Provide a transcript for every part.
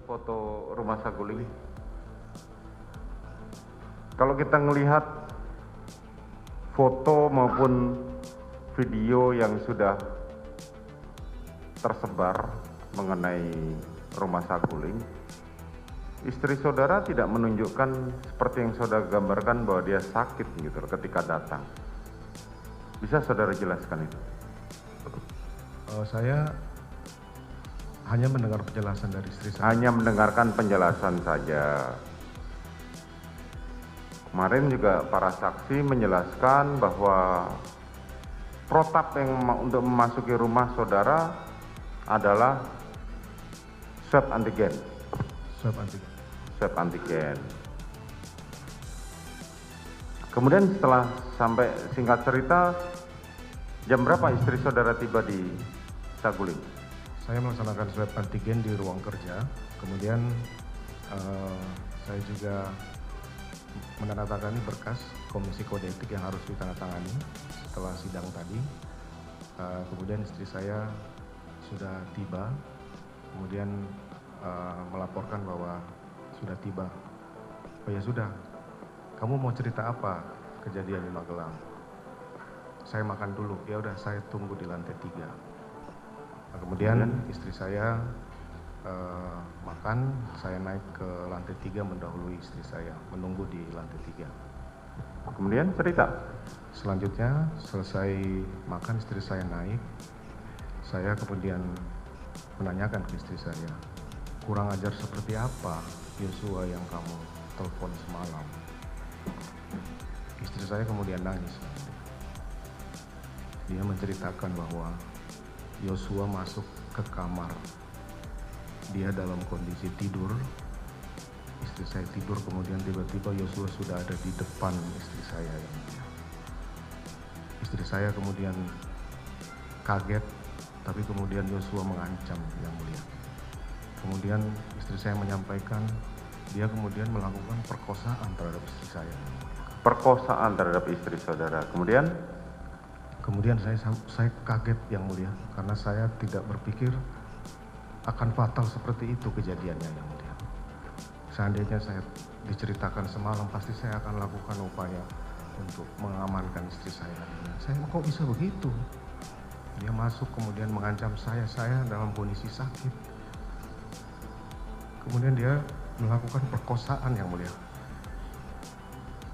foto rumah Saguling. Kalau kita melihat foto maupun video yang sudah tersebar mengenai rumah Saguling, istri saudara tidak menunjukkan seperti yang saudara gambarkan bahwa dia sakit gitu loh ketika datang. Bisa saudara jelaskan itu? Saya hanya mendengar penjelasan dari istri saya. Hanya mendengarkan penjelasan saja. Kemarin juga para saksi menjelaskan bahwa protap yang untuk memasuki rumah saudara adalah swab antigen. Swab antigen. Swab antigen. Kemudian setelah sampai, singkat cerita, jam berapa istri saudara tiba di Saguling? Saya melaksanakan swab antigen di ruang kerja. Kemudian saya juga menandatangani berkas komisi kode etik yang harus ditandatangani setelah sidang tadi. Kemudian istri saya sudah tiba, kemudian melaporkan bahwa sudah tiba. Oh ya sudah, kamu mau cerita apa kejadian di Magelang? Saya makan dulu, ya udah saya tunggu di lantai 3. Nah, kemudian istri saya makan, saya naik ke lantai 3 mendahului istri saya, menunggu di lantai 3. Kemudian cerita. Selanjutnya selesai makan, istri saya naik. Saya kemudian menanyakan ke istri saya, kurang ajar seperti apa Yosua yang kamu telepon semalam? Istri saya kemudian nangis. Dia menceritakan bahwa Yosua masuk ke kamar. Dia dalam kondisi tidur. Istri saya tidur, kemudian tiba-tiba Yosua sudah ada di depan istri saya. Istri saya kemudian kaget, tapi kemudian Yosua mengancam yang mulia. Kemudian istri saya menyampaikan dia kemudian melakukan perkosaan terhadap istri saya. Perkosaan terhadap istri saudara. Kemudian saya kaget yang mulia, karena saya tidak berpikir akan fatal seperti itu kejadiannya yang mulia. Seandainya saya diceritakan semalam, pasti saya akan lakukan upaya untuk mengamankan istri saya. Saya kok bisa begitu? Dia masuk kemudian mengancam saya dalam kondisi sakit. Kemudian dia melakukan perkosaan yang mulia.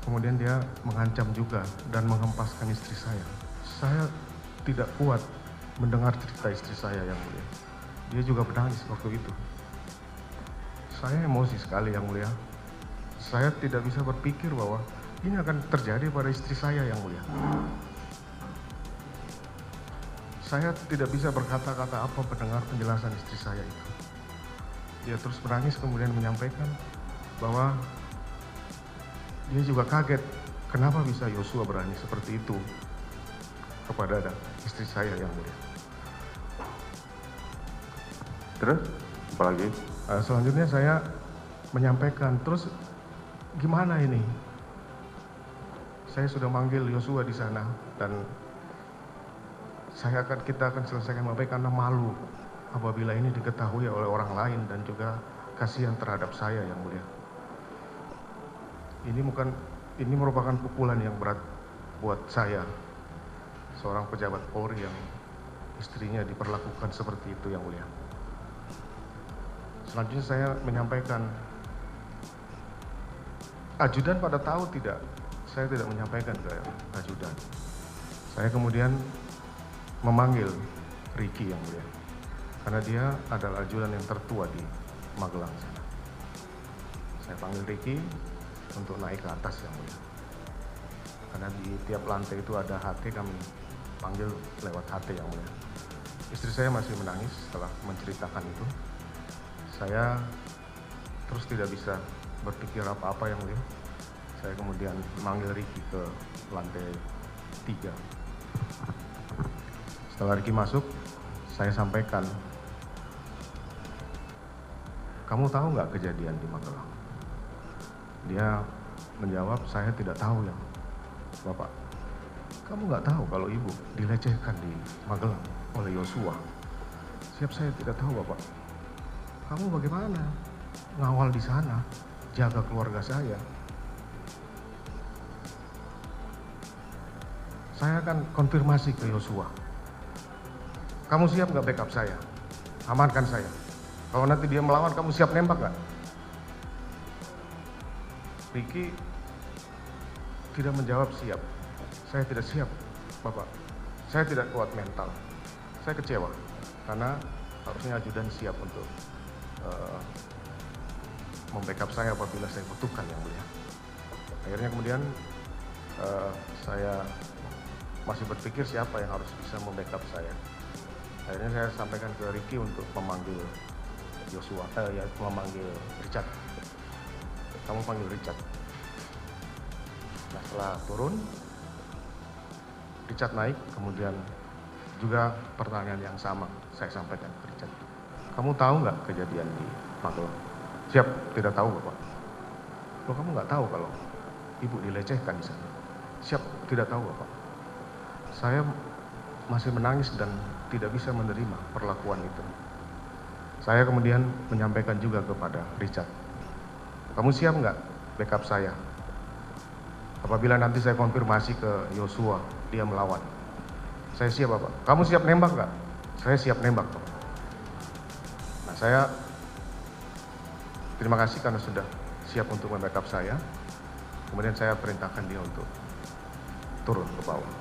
Kemudian dia mengancam juga dan menghempaskan istri saya. Saya tidak kuat mendengar cerita istri saya yang mulia. Dia juga menangis waktu itu. Saya emosi sekali yang mulia. Saya tidak bisa berpikir bahwa ini akan terjadi pada istri saya yang mulia. Saya tidak bisa berkata-kata apa mendengar penjelasan istri saya itu. Dia terus menangis kemudian menyampaikan bahwa dia juga kaget kenapa bisa Yosua berani seperti itu kepada istri saya yang mulia. Terus apa lagi? Selanjutnya saya menyampaikan, terus gimana ini? Saya sudah manggil Yosua di sana dan kita akan selesaikan menyampaikan karena malu apabila ini diketahui oleh orang lain dan juga kasihan terhadap saya yang mulia. Ini merupakan pukulan yang berat buat saya, seorang pejabat Polri yang istrinya diperlakukan seperti itu yang mulia. Selanjutnya saya menyampaikan, ajudan pada tahu tidak? Saya tidak menyampaikan ke ajudan. Saya kemudian memanggil Ricky yang mulia, karena dia adalah ajudan yang tertua di Magelang sana. Saya panggil Ricky untuk naik ke atas yang mulia, karena di tiap lantai itu ada HT, kami panggil lewat HT yang mulia. Istri saya masih menangis setelah menceritakan itu. Saya terus tidak bisa berpikir apa-apa yang mulia. Saya kemudian memanggil Ricky ke lantai 3. Setelah Ricky masuk, saya sampaikan, kamu tahu nggak kejadian di Magelang? Dia menjawab, saya tidak tahu ya Bapak. Kamu nggak tahu kalau ibu dilecehkan di Magelang oleh Yosua? Siap, saya tidak tahu Bapak. Kamu bagaimana? ngawal di sana, jaga keluarga saya. Saya akan konfirmasi ke Yosua. Kamu siap nggak backup saya? Amankan saya. Kalau nanti dia melawan, kamu siap nembak nggak? Ricky tidak menjawab siap. Saya tidak siap, Bapak. Saya tidak kuat mental. Saya kecewa karena harusnya ajudan siap untuk membackup saya apabila saya butuhkan, yang mulia. Akhirnya kemudian saya masih berpikir siapa yang harus bisa membackup saya. Akhirnya saya sampaikan ke Ricky untuk memanggil Yosua, memanggil Richard. Kamu panggil Richard. Nah, setelah turun, Richard naik, kemudian juga pertanyaan yang sama saya sampaikan ke Richard. Kamu tahu nggak kejadian di Magelang? Siap, tidak tahu Bapak. Loh, kamu nggak tahu kalau ibu dilecehkan di sana? Siap, tidak tahu Bapak. Saya masih menangis dan tidak bisa menerima perlakuan itu. Saya kemudian menyampaikan juga kepada Richard, kamu siap nggak backup saya? Apabila nanti saya konfirmasi ke Yosua, dia melawan. Saya siap Bapak. Kamu siap nembak nggak? Saya siap nembak Bapak. Nah, saya terima kasih karena sudah siap untuk membackup saya. Kemudian saya perintahkan dia untuk turun ke bawah.